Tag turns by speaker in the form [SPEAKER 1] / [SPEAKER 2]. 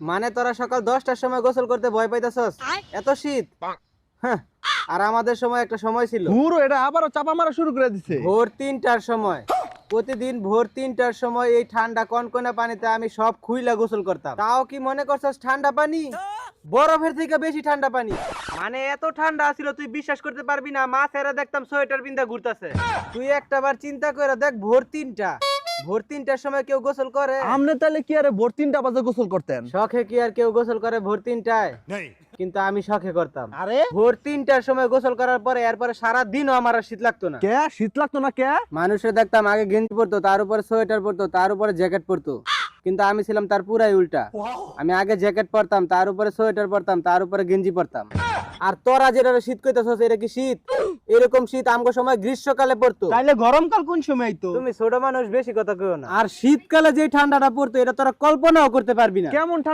[SPEAKER 1] মানে তোরা সকাল 10টার সময় গোসল করতে ভয় পাইতাছস? এত শীত? হ্যাঁ, আর আমাদের সময় একটা সময় ছিল
[SPEAKER 2] পুরো এটা আবারও চাপা মারা শুরু করে দিছে।
[SPEAKER 1] ভোর 3টার সময়। প্রতিদিন ভোর 3টার সময় এই ঠান্ডা কনকনে পানিতে আমি সব খুইলা গোসল করতাম। তাও কি মনে করছস ঠান্ডা পানি? বরফের থেকে বেশি ঠান্ডা পানি। মানে এত ঠান্ডা ছিল তুই বিশ্বাস করতে পারবি না, মা এরা দেখতাম সোয়েটার পিন্দা ঘুরতাছে। তুই একটাবার চিন্তা করে দেখ, ভোর 3টা, ভোর 3টার সময় কেউ গোসল করে?
[SPEAKER 2] আমনে তাহলে কি আরে ভোর 3টা বাজে গোসল করতেন?
[SPEAKER 1] শখে কি আর কেউ গোসল করে ভোর 3টায়? কিন্তু আমি শখে করতাম।
[SPEAKER 2] আরে
[SPEAKER 1] ভোর 3টার সময় গোসল করার পরে এরপরে সারা দিনও আমার আর শীত লাগতো না।
[SPEAKER 2] কে শীত লাগতো না কে?
[SPEAKER 1] মানুষের দেখতাম আগে গেঞ্জি পরতো, তার উপরে সোয়েটার পরতো, তার উপরে জ্যাকেট পরতো, কিন্তু আমি ছিলাম তার পুরাই উল্টা। আমি আগে জ্যাকেট পরতাম, তার উপরে সোয়েটার পরতাম, তার উপরে গেঞ্জি পরতাম। আর তোরা যেটা শীত কইতাছস, এটা কি শীত? এরকম শীত আমগো সময় গ্রীষ্মকালে পড়তো।
[SPEAKER 2] তাইলে গরমকাল কোন সময় তো?
[SPEAKER 1] তুমি ছোট মানুষ, বেশি কথা কইও না। আর শীতকালে যে ঠান্ডাটা পড়তো এটা তোরা কল্পনাও করতে পারবি না।
[SPEAKER 2] কেমন